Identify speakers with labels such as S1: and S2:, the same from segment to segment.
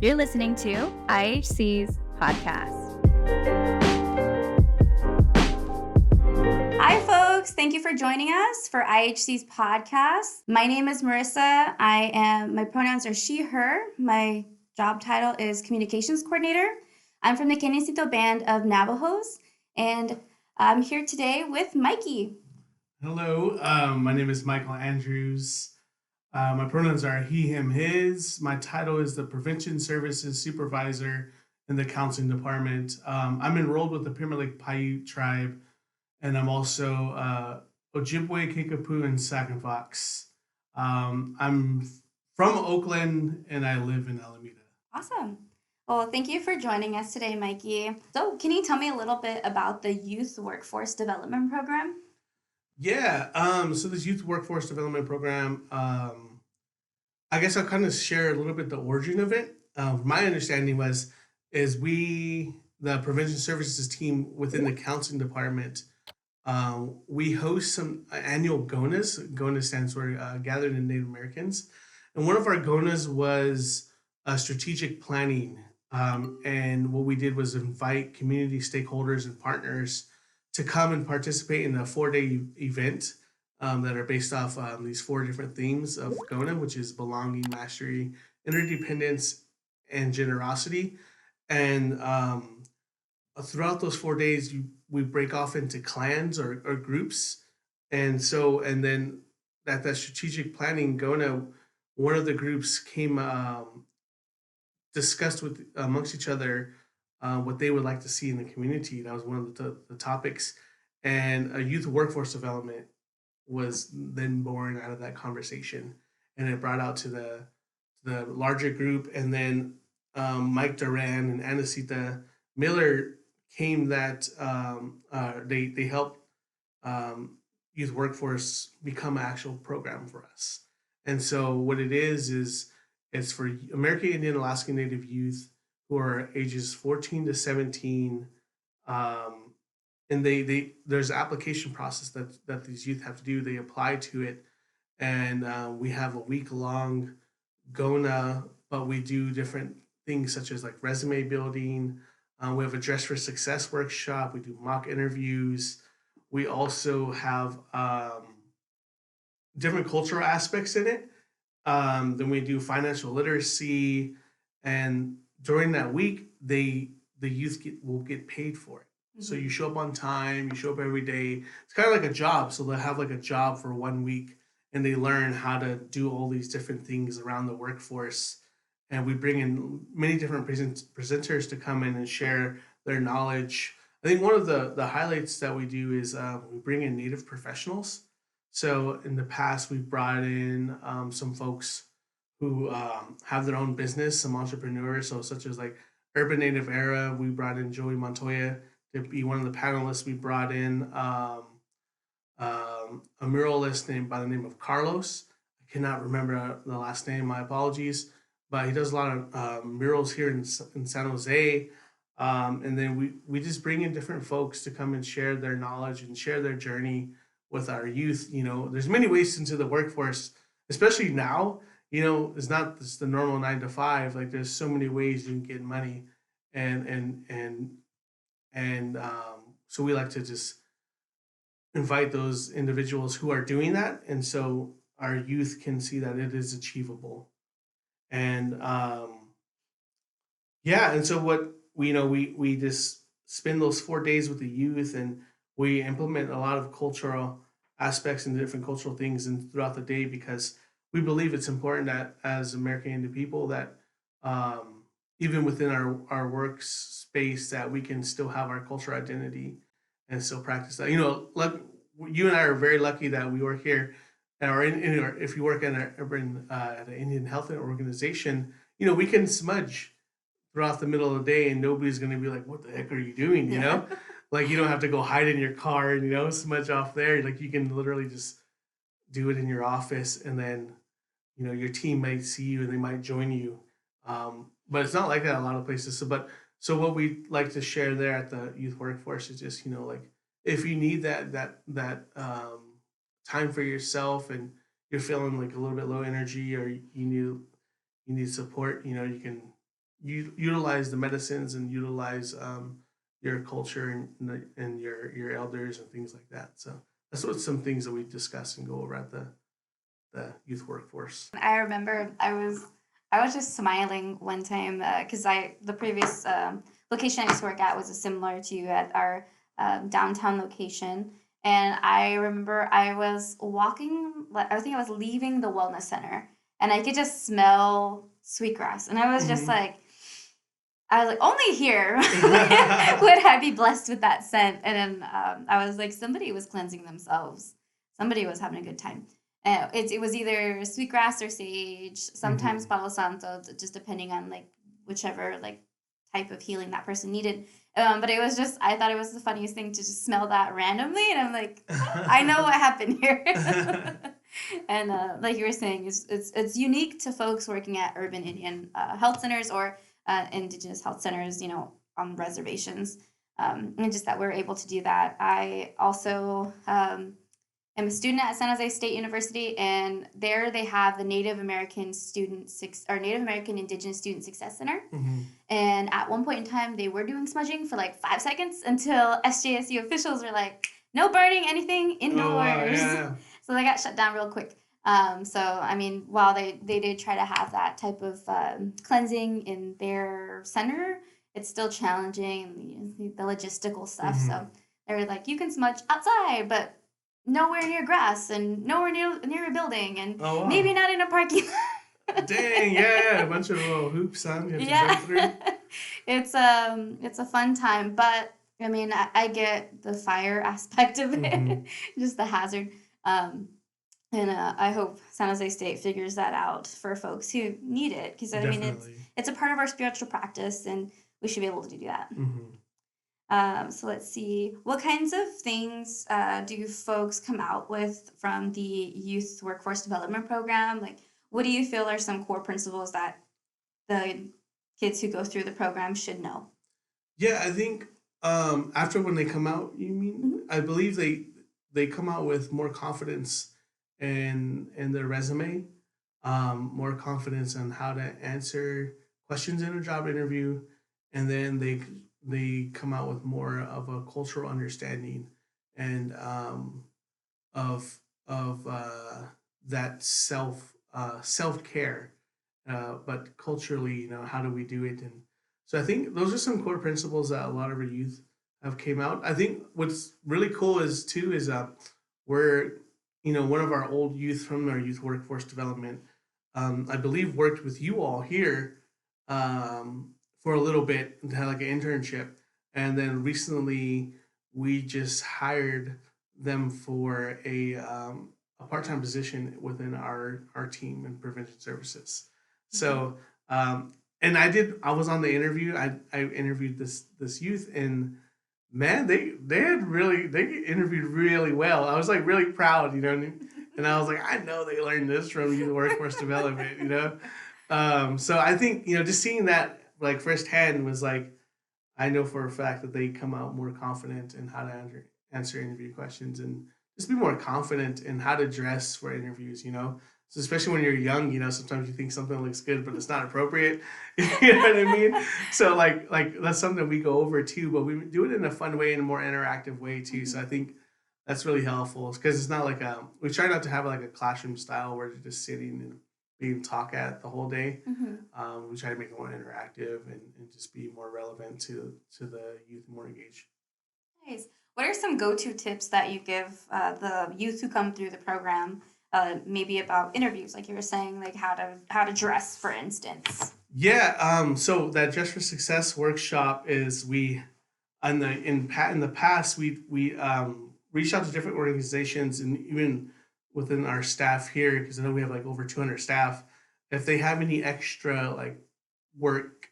S1: You're listening to IHC's podcast.
S2: Hi, folks. Thank you for joining us for IHC's podcast. My name is Marissa. My pronouns are she, her. My job title is Communications Coordinator. I'm from the Kenecito Band of Navajos, and I'm here today with Mikey.
S3: Hello, my name is Michael Andrews. My pronouns are he, him, his. My title is the Prevention Services Supervisor in the Counseling Department. I'm enrolled with the Pyramid Lake Paiute tribe, and I'm also Ojibwe, Kickapoo, and Sac Fox. I'm from Oakland, and I live in Alameda.
S2: Awesome. Well, thank you for joining us today, Mikey. So, can you tell me a little bit about the Youth Workforce Development Program?
S3: Yeah, so this Youth Workforce Development Program, I guess I'll kind of share a little bit the origin of it. My understanding is the Prevention Services team within the counseling department, we host some annual GONAs. GONA stands for Gathered in Native Americans. And one of our GONAs was strategic planning. And what we did was invite community stakeholders and partners to come and participate in a 4-day event that are based off these 4 different themes of GONA, which is belonging, mastery, interdependence, and generosity. And throughout those 4 days, we break off into clans or groups. And then at that strategic planning GONA, one of the groups came discussed with amongst each other what they would like to see in the community. That was one of the topics. And a youth workforce development was then born out of that conversation. And it brought out to the larger group. And then Mike Duran and Anacita Miller came that they helped youth workforce become an actual program for us. And so what it is it's for American Indian Alaska Native youth who are ages 14 to 17. And there's an application process that these youth have to do. They apply to it, and we have a week-long GONA, but we do different things such as like resume building. We have a Dress for Success workshop. We do mock interviews. We also have different cultural aspects in it. Then we do financial literacy, and during that week, the youth will get paid for it. Mm-hmm. So you show up on time, you show up every day. It's kind of like a job. So they'll have like a job for 1 week, and they learn how to do all these different things around the workforce. And we bring in many different presenters to come in and share their knowledge. I think one of the highlights that we do is we bring in Native professionals. So in the past, we've brought in some folks who have their own business, some entrepreneurs, so such as like Urban Native Era. We brought in Joey Montoya to be one of the panelists. We brought in a muralist named by the name of Carlos. I cannot remember the last name, my apologies, but he does a lot of murals here in San Jose. And then we just bring in different folks to come and share their knowledge and share their journey with our youth. You know, there's many ways into the workforce, especially now. You know, it's not just the normal 9 to 5. Like there's so many ways you can get money, and so we like to just invite those individuals who are doing that, and so our youth can see that it is achievable. And and so what we just spend those 4 days with the youth, and we implement a lot of cultural aspects and different cultural things and throughout the day, because we believe it's important that as American Indian people that even within our workspace that we can still have our cultural identity and still practice that. You know, like you and I are very lucky that we work here, or if you work at an Indian health organization, you know, we can smudge throughout the middle of the day and nobody's going to be like, what the heck are you doing? You know, like you don't have to go hide in your car and, smudge off there. Like you can literally just do it in your office, and then, your team might see you and they might join you. But it's not like that a lot of places. So what we like to share there at the youth workforce is just, like if you need that time for yourself and you're feeling like a little bit low energy, or you need support, you can utilize the medicines and utilize your culture and your elders and things like that. So that's what some things that we discuss and go over at the youth workforce.
S2: I remember I was just smiling one time because the previous location I used to work at was similar to at our downtown location, and I remember I was walking. I think I was leaving the wellness center, and I could just smell sweetgrass, and I was just
S3: Mhm.
S2: like. I was like, only here would I be blessed with that scent. And then I was like, somebody was cleansing themselves. Somebody was having a good time. It was either sweetgrass or sage, sometimes
S3: Mhm.
S2: Palo Santo, just depending on like whichever like type of healing that person needed. But it was just, I thought it was the funniest thing to just smell that randomly. And I'm like, oh, I know what happened here. And like you were saying, it's unique to folks working at urban Indian health centers or indigenous health centers, on reservations. And just that we're able to do that. I also am a student at San Jose State University, and there they have the Native American Native American Indigenous Student Success Center.
S3: Mhm.
S2: And at one point in time, they were doing smudging for like 5 seconds until SJSU officials were like, no burning anything
S3: Oh wow,
S2: indoors.
S3: yeah.
S2: So they got shut down real quick. So, I mean, while they did try to have that type of cleansing in their center, it's still challenging, the logistical stuff.
S3: Mhm.
S2: So they were like, you can smudge outside, but nowhere near grass and nowhere near a building and
S3: Oh wow.
S2: maybe not in a parking lot.
S3: Dang, yeah, a bunch of little hoops, huh? You have to jump through.
S2: Yeah. It's a fun time, but I mean, I get the fire aspect of it,
S3: Mhm.
S2: just the hazard. And I hope San Jose State figures that out for folks who need it, because I mean,
S3: Definitely.
S2: it's a part of our spiritual practice, and we should be able to do that.
S3: Mhm.
S2: So let's see, what kinds of things do folks come out with from the Youth Workforce Development Program? Like, what do you feel are some core principles that the kids who go through the program should know?
S3: Yeah, I think after when they come out, you mean?
S2: Mhm.
S3: I believe they come out with more confidence in their resume, more confidence on how to answer questions in a job interview, and then they come out with more of a cultural understanding and of that self care, but culturally, how do we do it? And so I think those are some core principles that a lot of our youth have came out. I think what's really cool is we're one of our old youth from our youth workforce development, I believe worked with you all here for a little bit and had like an internship, and then recently we just hired them for a part time position within our team in prevention services. So and I was on the interview. I interviewed this youth, and man, they interviewed really well. I was like really proud, and I was like, I know they learned this from youth workforce development. So I think just seeing that like firsthand was like, I know for a fact that they come out more confident in how to answer interview questions and just be more confident in how to dress for interviews. So especially when you're young, sometimes you think something looks good, but it's not appropriate. You know what I mean? So like that's something we go over too, but we do it in a fun way, in a more interactive way too. So I think that's really helpful because it's not like we try not to have like a classroom style where you're just sitting and being taught at the whole day. We try to make it more interactive and just be more relevant to the youth, more engaged.
S2: Nice. What are some go-to tips that you give the youth who come through the program, maybe about interviews, like you were saying, like how to dress, for instance?
S3: Yeah. So that Dress for Success workshop is we in the past we reached out to different organizations and even within our staff here, because I know we have like over 200 staff. If they have any extra like work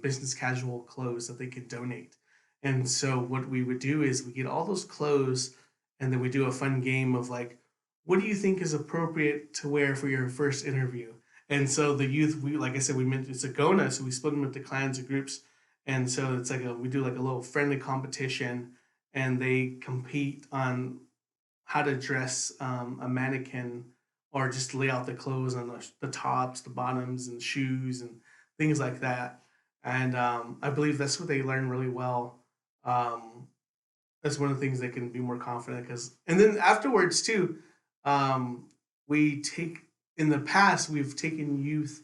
S3: business casual clothes that they could donate. And so what we would do is we get all those clothes, and then we do a fun game of like, what do you think is appropriate to wear for your first interview? And so the youth, we like I said, we meant it's a Gona, so we split them into clans and groups. And so it's like we do like a little friendly competition, and they compete on how to dress a mannequin or just lay out the clothes on the tops, the bottoms, and shoes and things like that. And I believe that's what they learn really well. That's one of the things they can be more confident and then afterwards too, we take in the past we've taken youth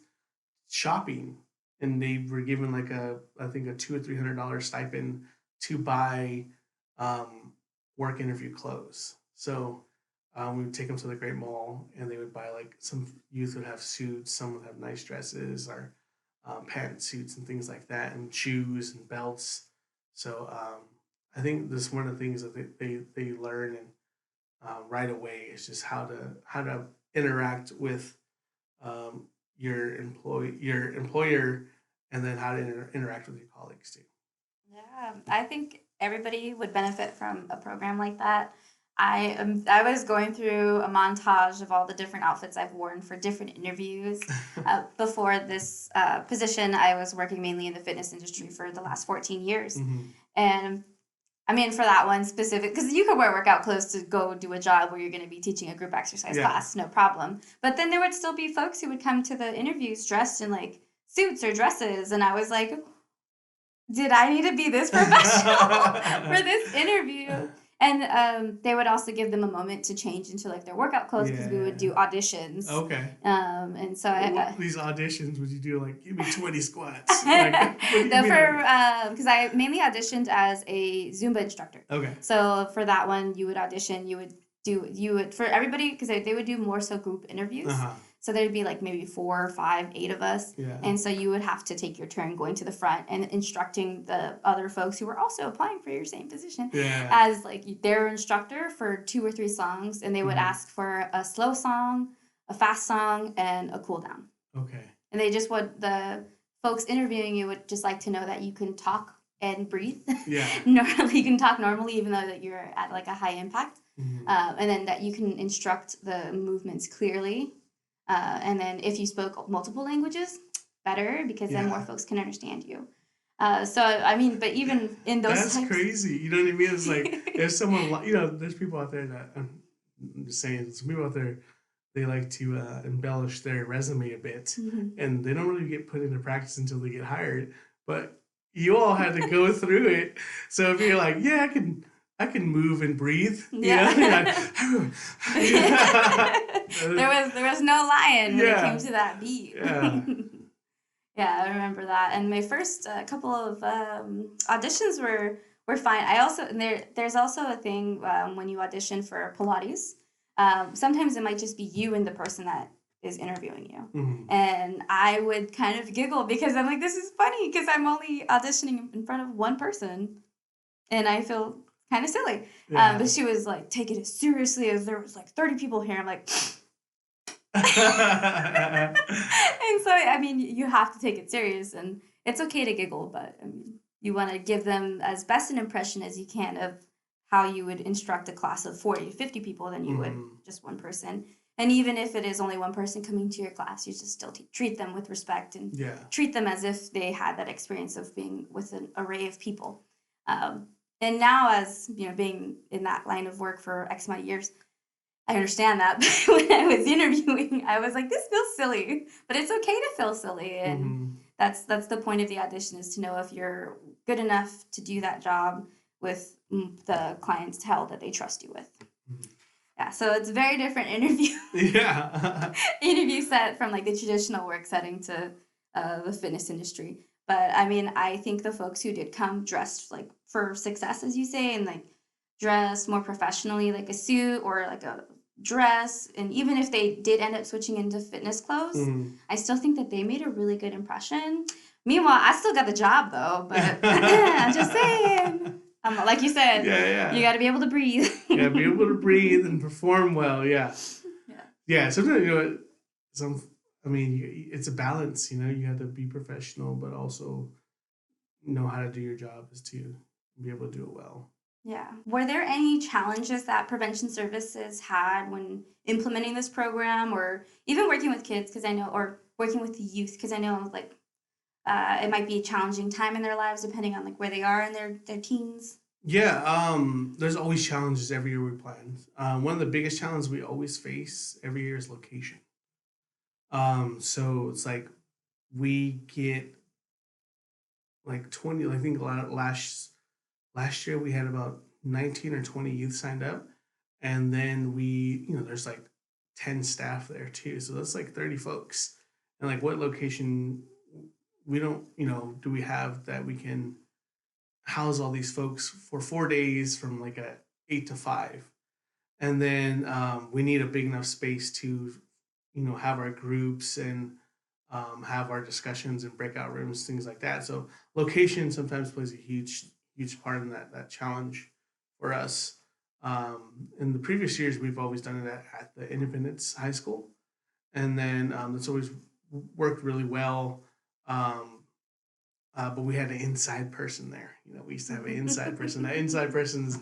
S3: shopping, and they were given like I think a $200 or $300 stipend to buy work interview clothes. So we would take them to the Great Mall, and they would buy like some youth would have suits, some would have nice dresses or pantsuits and things like that, and shoes and belts. So I think this is one of the things that they learn and right away is just how to interact with your employer, and then how to interact with your colleagues too.
S2: Yeah, I think everybody would benefit from a program like that. I was going through a montage of all the different outfits I've worn for different interviews. Before this position, I was working mainly in the fitness industry for the last 14 years.
S3: Mm-hmm.
S2: And I mean, for that one specific, because you could wear workout clothes to go do a job where you're going to be teaching a group exercise class, no problem. But then there would still be folks who would come to the interviews dressed in like suits or dresses. And I was like, did I need to be this professional for this interview? And they would also give them a moment to change into like their workout clothes, because we would do auditions.
S3: Okay.
S2: And so
S3: these auditions would you do? Like, give me 20 squats. Like,
S2: because I mainly auditioned as a Zumba instructor.
S3: Okay.
S2: So for that one, you would audition. You would for everybody, because they would do more so group interviews.
S3: Uh-huh.
S2: So there'd be like maybe 4, 5, 8 of us.
S3: Yeah.
S2: And so you would have to take your turn going to the front and instructing the other folks who were also applying for your same position as like their instructor for 2 or 3 songs. And they would ask for a slow song, a fast song, and a cool down.
S3: Okay.
S2: And they just would, the folks interviewing you would just like to know that you can talk and breathe.
S3: Yeah.
S2: Normally, you can talk normally, even though that you're at like a high impact.
S3: Mm-hmm.
S2: And then that you can instruct the movements clearly. And then if you spoke multiple languages, better, because then more folks can understand you. So, I mean, but even in those
S3: That's crazy. You know what I mean? It's like, there's someone, there's people out there that, I'm just saying, some people out there, they like to embellish their resume a bit, and they don't really get put into practice until they get hired. But you all had to go through it. So if you're like, yeah, I can move and breathe.
S2: Yeah. There was no lying when it came to that beat.
S3: Yeah.
S2: Yeah, I remember that. And my first couple of auditions were fine. There's also a thing when you audition for Pilates. Sometimes it might just be you and the person that is interviewing you.
S3: Mm-hmm.
S2: And I would kind of giggle because I'm like, this is funny because I'm only auditioning in front of one person, and I feel kind of silly.
S3: Yeah.
S2: But she was like, take it as seriously as there was like 30 people here. I'm like, and so, I mean, you have to take it serious, and it's okay to giggle, but I mean, you want to give them as best an impression as you can of how you would instruct a class of 40 to 50 people than you would just one person. And even if it is only one person coming to your class, you just still treat them with respect and treat them as if they had that experience of being with an array of people. And now, as you know, being in that line of work for X amount of years, I understand that. But when I was interviewing, I was like, this feels silly, but it's okay to feel silly. And that's the point of the audition, is to know if you're good enough to do that job with the clientele that they trust you with. Yeah, so it's a very different interview. Interview set from like the traditional work setting to the fitness industry. But I mean, I think the folks who did come dressed like for success, as you say, and like dressed more professionally, like a suit or like a dress, and even if they did end up switching into fitness clothes, I still think that they made a really good impression. Meanwhile, I still got the job though, but I'm just saying. Like you said, you got to be able to breathe.
S3: You got to be able to breathe and perform well. Yeah. Sometimes it's a balance. You have to be professional, but also know how to do your job is to be able to do it well.
S2: Yeah. Were there any challenges that Prevention Services had when implementing this program, or even working with kids? Because I know, or working with the youth, because I know, like, it might be a challenging time in their lives, depending on like where they are in their teens.
S3: Yeah. There's always challenges every year we plan. One of the biggest challenges we always face every year is location. So it's like we get like 20. I think last year we had about 19 or 20 youth signed up, and then there's like 10 staff there too, so that's like 30 folks. And like, what location we don't do we have that we can house all these folks for 4 days from like a 8 to 5? And then we need a big enough space to have our groups and have our discussions in breakout rooms, things like that. So location sometimes plays a huge part in that challenge for us. In the previous years, we've always done it at the Independence High School, and then it's always worked really well. But we had an inside person there. We used to have an inside person. That inside person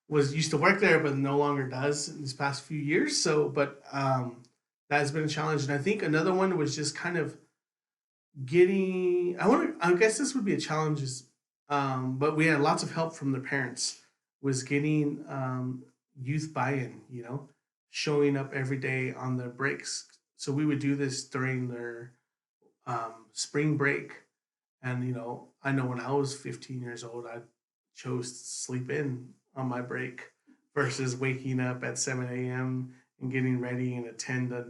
S3: was used to work there, but no longer does in these past few years. So, but that has been a challenge. And I think another one was just kind of getting. I guess this would be a challenge, but we had lots of help from the parents. Was getting youth buy-in. Showing up every day on their breaks. So we would do this during their spring break. And, I know when I was 15 years old, I chose to sleep in on my break versus waking up at 7 a.m. and getting ready and attend a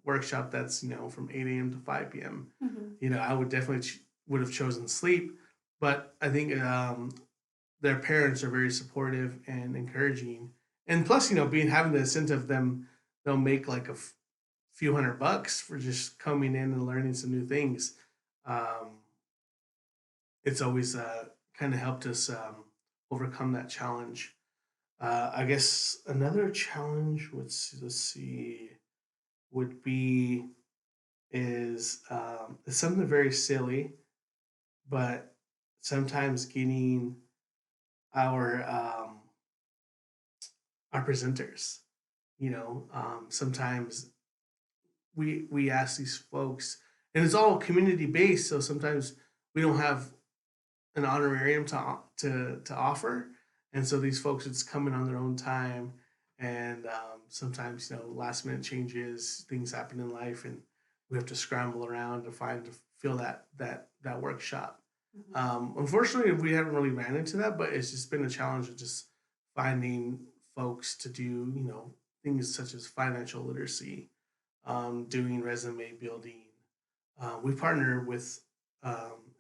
S3: workshop that's, from 8 a.m. to 5 p.m.
S2: Mm-hmm.
S3: I would definitely would have chosen sleep. But I think their parents are very supportive and encouraging. And plus, having the incentive they'll make like a few $100 for just coming in and learning some new things. It's always kind of helped us overcome that challenge. I guess another challenge, let's see, would be is something very silly, but sometimes getting our presenters. Sometimes we ask these folks, and it's all community based, so sometimes we don't have an honorarium to offer, and so these folks would come in on their own time, and sometimes last minute changes, things happen in life, and we have to scramble around to fill that workshop.
S2: Mm-hmm.
S3: Unfortunately, we haven't really ran into that, but it's just been a challenge of just finding folks to do things such as financial literacy, doing resume building. We partnered with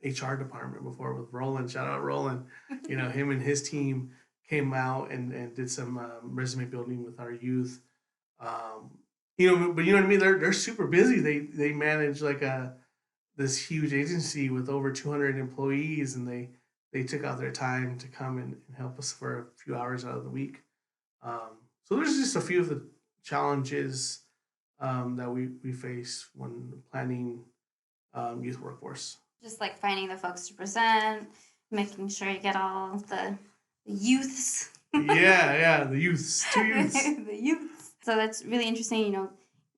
S3: HR department before with Roland. Shout out Roland. Him and his team came out and did some resume building with our youth. But you know what I mean. They're super busy. They manage like this huge agency with over 200 employees, and they took out their time to come and help us for a few hours out of the week. So there's just a few of the challenges that we face when planning youth workforce.
S2: Just like finding the folks to present, making sure you get all the youths.
S3: Yeah, the youths, 2 youths.
S2: The youths. So that's really interesting,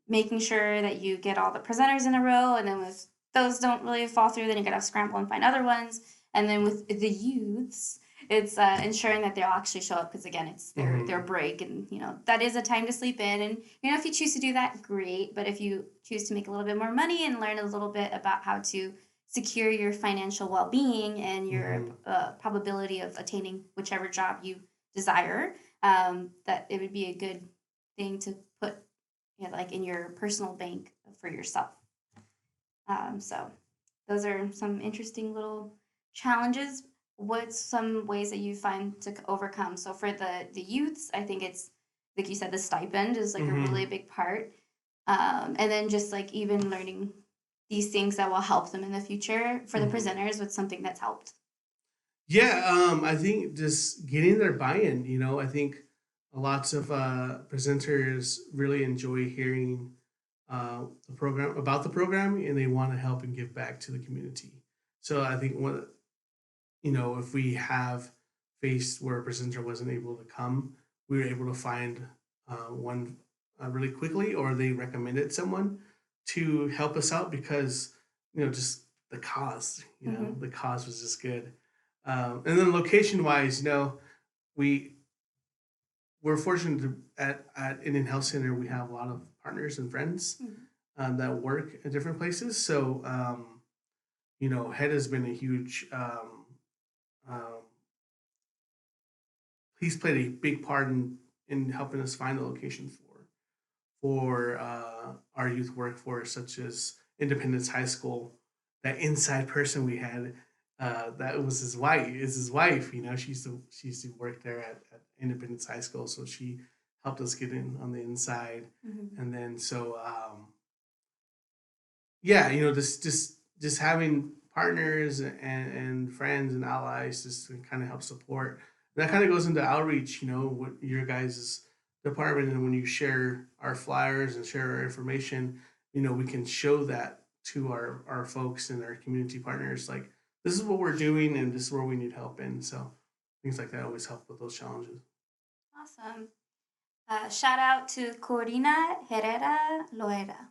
S2: making sure that you get all the presenters in a row, and then if those don't really fall through, then you gotta scramble and find other ones. And then with the youths, it's ensuring that they'll actually show up, because again, it's their break, and that is a time to sleep in. And if you choose to do that, great. But if you choose to make a little bit more money and learn a little bit about how to secure your financial well-being and your probability of attaining whichever job you desire, that it would be a good thing to put like in your personal bank for yourself. So those are some interesting little challenges. What's some ways that you find to overcome? So for the youths, I think it's like you said, the stipend is like a really big part. And then just like even learning these things that will help them in the future. For the presenters, what's something that's helped?
S3: Yeah, I think just getting their buy-in. I think lots of presenters really enjoy hearing about the program, and they want to help and give back to the community. So I think if we have faced where a presenter wasn't able to come, we were able to find one really quickly, or they recommended someone to help us out because just the cause. The cause was just good. And then location wise, we're fortunate to at Indian Health Center we have a lot of partners and friends that work at different places. So, Head has been a huge, um, he's played a big part in helping us find a location for our youth workforce, such as Independence High School. That inside person we had, that was his wife. Is his wife? She used to work there at Independence High School, so she helped us get in on the inside.
S2: Mm-hmm.
S3: And then yeah, just having partners and friends and allies just to kind of help support. And that kind of goes into outreach, what your guys' department, and when you share our flyers and share our information, we can show that to our folks and our community partners, like this is what we're doing and this is where we need help in. So things like that always help with those challenges.
S2: Awesome. Shout out to Corina Herrera Loera.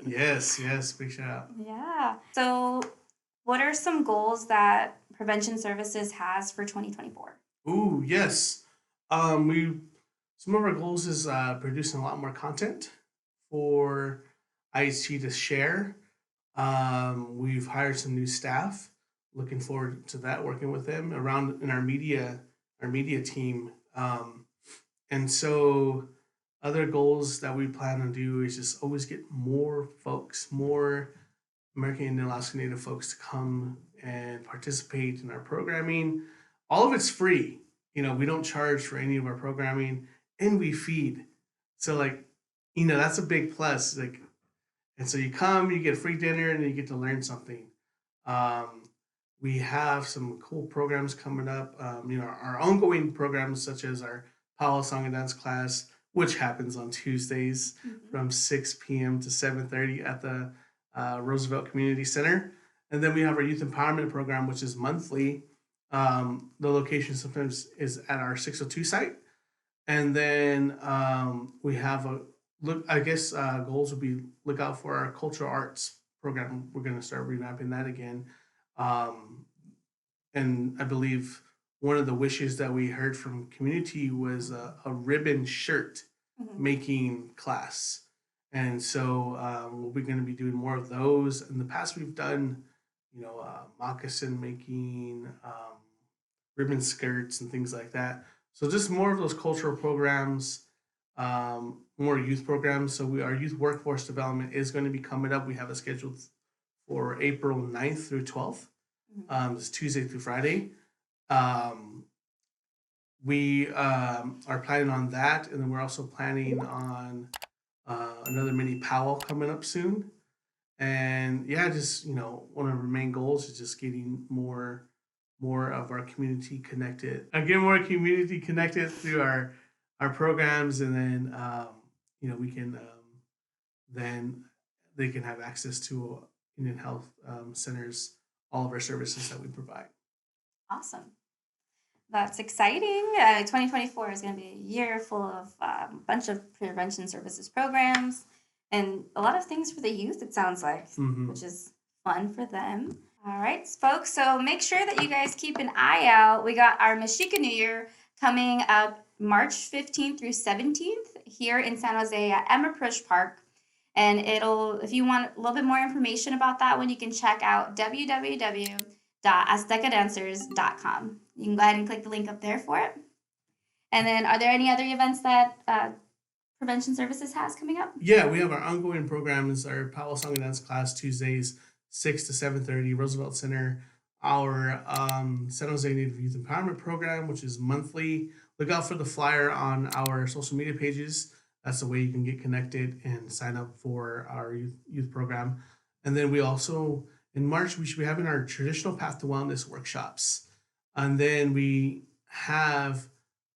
S3: Yes, big shout out.
S2: Yeah. So, what are some goals that Prevention Services has for 2024?
S3: Ooh, yes. We Some of our goals is producing a lot more content for IHC to share. We've hired some new staff. Looking forward to that, working with them around in our media team. And so other goals that we plan to do is just always get more folks, more American Indian Alaska Native folks to come and participate in our programming. All of it's free. We don't charge for any of our programming, and we feed. So that's a big plus. And so you come, you get free dinner, and then you get to learn something. We have some cool programs coming up. Our ongoing programs, such as our Powell Song and Dance class, which happens on Tuesdays from 6 p.m. to 7:30 at the Roosevelt Community Center. And then we have our Youth Empowerment Program, which is monthly. The location sometimes is at our 602 site. And then we have goals would be look out for our cultural arts program. We're going to start revamping that again. And I believe one of the wishes that we heard from community was a ribbon shirt making class. And so we're going to be doing more of those. In the past, we've done, moccasin making, ribbon skirts and things like that. So just more of those cultural programs, more youth programs. So our youth workforce development is going to be coming up. We have it scheduled for April 9th through 12th. It's Tuesday through Friday. We are planning on that. And then we're also planning on another mini powwow coming up soon. And yeah, just, one of our main goals is just getting more of our community connected. Get more community connected through our programs, and then we can then they can have access to Indian Health Centers, all of our services that we provide.
S2: Awesome. That's exciting. 2024 is going to be a year full of a bunch of prevention services programs and a lot of things for the youth, it sounds like, which is fun for them. All right, folks, so make sure that you guys keep an eye out. We got our Mexica New Year coming up March 15th through 17th here in San Jose at Emma Prush Park. And if you want a little bit more information about that one, you can check out www.aztecadancers.com. You can go ahead and click the link up there for it. And then are there any other events that Prevention Services has coming up?
S3: Yeah, we have our ongoing programs, our Powwow Song and Dance class, Tuesdays, 6 to 7:30, Roosevelt Center. Our San Jose Native Youth Empowerment Program, which is monthly. Look out for the flyer on our social media pages. That's the way you can get connected and sign up for our youth program. And then we also, in March, we should be having our traditional Path to Wellness workshops. And then we have,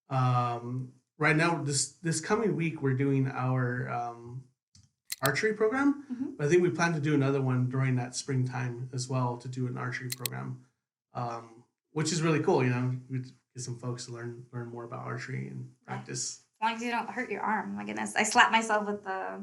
S3: right now, this coming week, we're doing our archery program. But I think we plan to do another one during that springtime as well, to do an archery program, which is really cool. We get some folks to learn more about archery and practice.
S2: As long as you don't hurt your arm. My goodness, I slapped myself with the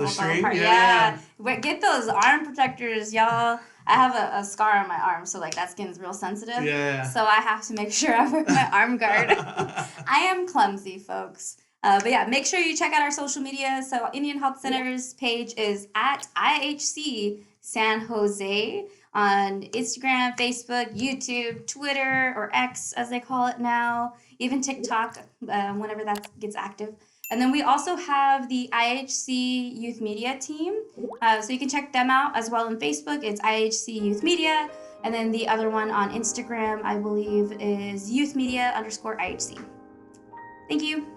S3: string?
S2: Yeah. But get those arm protectors, y'all. I have a scar on my arm, so that skin is real sensitive.
S3: Yeah.
S2: So I have to make sure I wear my arm guard. I am clumsy, folks. But yeah, make sure you check out our social media. So Indian Health Center's page is at IHC San Jose on Instagram, Facebook, YouTube, Twitter, or X as they call it now, even TikTok whenever that gets active. And then we also have the IHC Youth Media team. So you can check them out as well on Facebook. It's IHC Youth Media. And then the other one on Instagram, I believe, is youthmedia_IHC. Thank you.